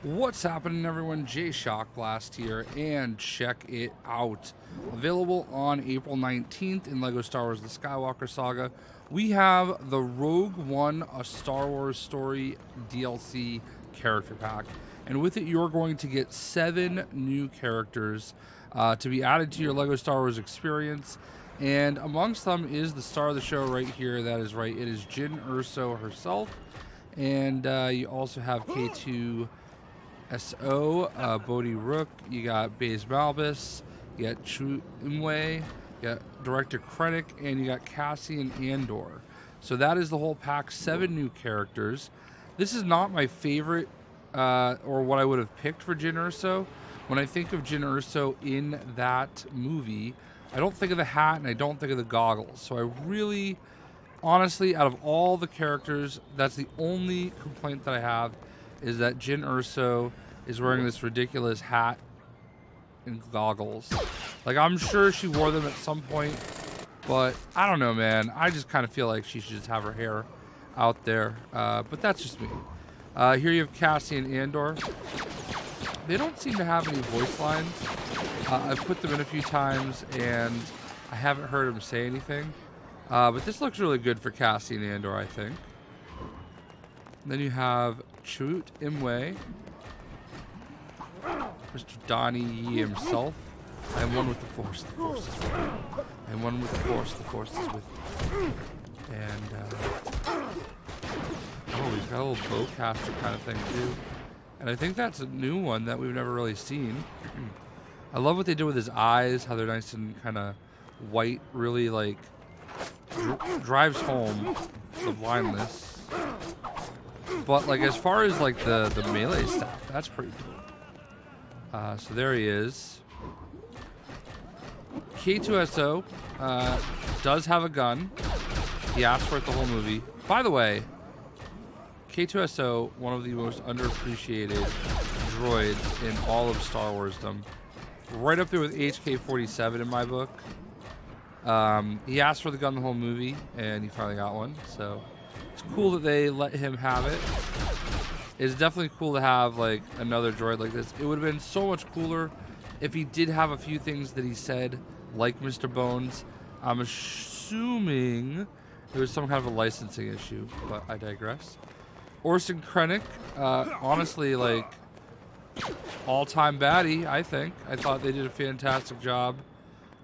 What's happening, everyone? JayShockblast here, and check it out. Available on April 19th in LEGO Star Wars The Skywalker Saga, we have the Rogue One, a Star Wars Story DLC character pack. And with it, you're going to get 7 new characters to be added to your LEGO Star Wars experience. And amongst them is the star of the show right here. That is right. It is Jyn Erso herself. And you also have K2... Bodhi, Rook, you got Baze, Malbus, you got Chirrut, Imwe, you got Director Krennic, and you got Cassian and Andor. So that is the whole pack, 7 new characters. This is not my favorite, or what I would have picked for Jyn Erso. When I think of Jyn Erso in that movie, I don't think of the hat and I don't think of the goggles. So I really, honestly, out of all the characters, that's the only complaint that I have, is that Jyn Erso is wearing this ridiculous hat and goggles. Like, I'm sure she wore them at some point, but I don't know, man. I just kind of feel like she should just have her hair out there, but that's just me. Here you have Cassian and Andor. They don't seem to have any voice lines. I've put them in a few times, and I haven't heard them say anything. But this looks really good for Cassian and Andor, I think. Then you have Chirrut, Imwe, Mr. Donnie himself. I am one with the Force is with me. I am one with the Force is with me. And, oh, he's got a little bowcaster kind of thing, too. And I think that's a new one that we've never really seen. I love what they do with his eyes, how they're nice and kind of white, really, like, drives home the blindness. But, like, as far as, like, the melee stuff, that's pretty cool. So there he is. K2SO does have a gun. He asked for it the whole movie. By the way, K2SO, one of the most underappreciated droids in all of Star Warsdom. Right up there with HK-47 in my book. He asked for the gun the whole movie, and he finally got one, so... It's cool that they let him have it. It's definitely cool to have, like, another droid like this. It would have been so much cooler if he did have a few things that he said, like Mr. Bones. I'm assuming it was some kind of a licensing issue, but I digress. Orson Krennic, honestly, like, all-time baddie, I think. I thought they did a fantastic job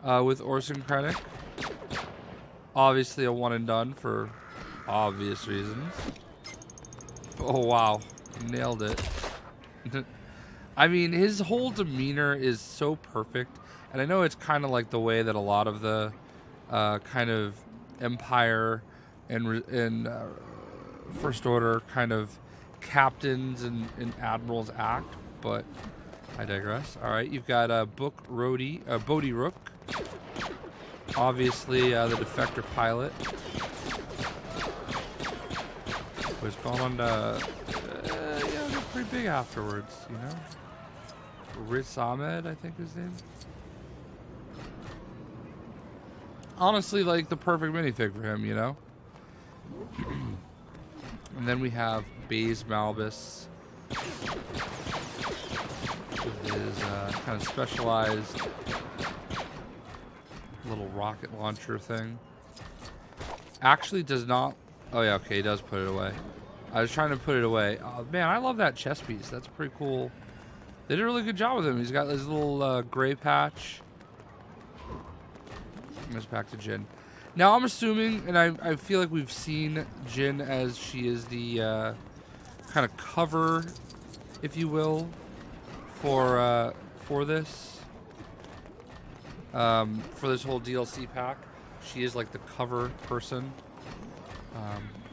with Orson Krennic. Obviously a one and done for obvious reasons. Oh wow, nailed it. I mean, his whole demeanor is so perfect, and I know it's kind of like the way that a lot of the kind of Empire and First Order kind of captains and admirals act, but I digress. All right, you've got Bodhi Rook, obviously the defector pilot. Was gone yeah, they're pretty big afterwards, you know? Riz Ahmed, I think his name. Honestly, like, the perfect minifig for him, you know? And then we have Baze Malbus with his kind of specialized little rocket launcher thing. Actually does not... Oh yeah, okay, he does put it away. I was trying to put it away. Oh, man, I love that chest piece. That's pretty cool. They did a really good job with him. He's got this little gray patch. Let's back to Jyn. Now, I'm assuming, and I feel like we've seen Jyn as she is the kind of cover, if you will, for this. For this whole DLC pack. She is like the cover person.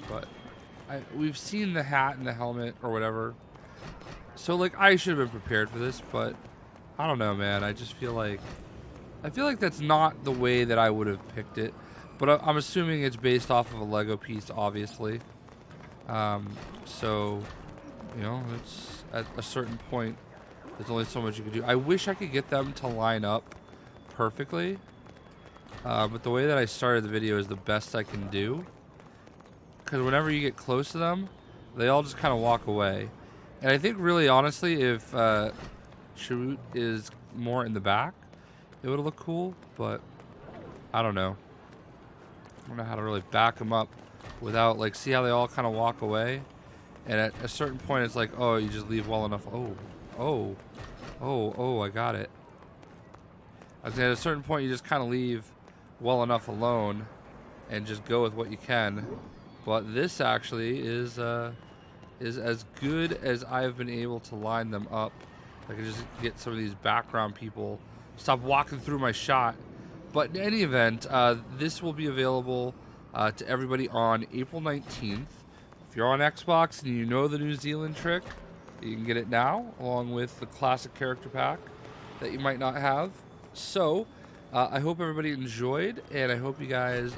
But we've seen the hat and the helmet or whatever. So, like, I should have been prepared for this, but I don't know, man. I just feel like... I feel like that's not the way that I would have picked it. But I'm assuming it's based off of a Lego piece, obviously. So, you know, it's at a certain point, there's only so much you can do. I wish I could get them to line up perfectly. But the way that I started the video is the best I can do. Because whenever you get close to them, they all just kind of walk away. And I think really honestly, if Chirrut is more in the back, it would look cool, but I don't know. I don't know how to really back them up without, like, see how they all kind of walk away? And at a certain point, it's like, oh, you just leave well enough. Oh, I got it. I was saying at a certain point, you just kind of leave well enough alone and just go with what you can. But this actually is as good as I've been able to line them up. I can just get some of these background people, stop walking through my shot. But in any event, this will be available to everybody on April 19th. If you're on Xbox and you know the New Zealand trick, you can get it now, along with the classic character pack that you might not have. So, I hope everybody enjoyed, and I hope you guys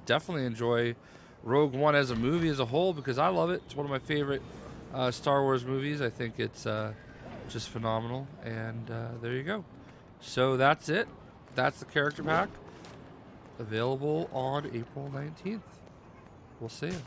definitely enjoy Rogue One as a movie as a whole, because I love it. It's one of my favorite Star Wars movies. I think it's just phenomenal, and there you go. So that's it. That's the character pack, available on April 19th. We'll see you.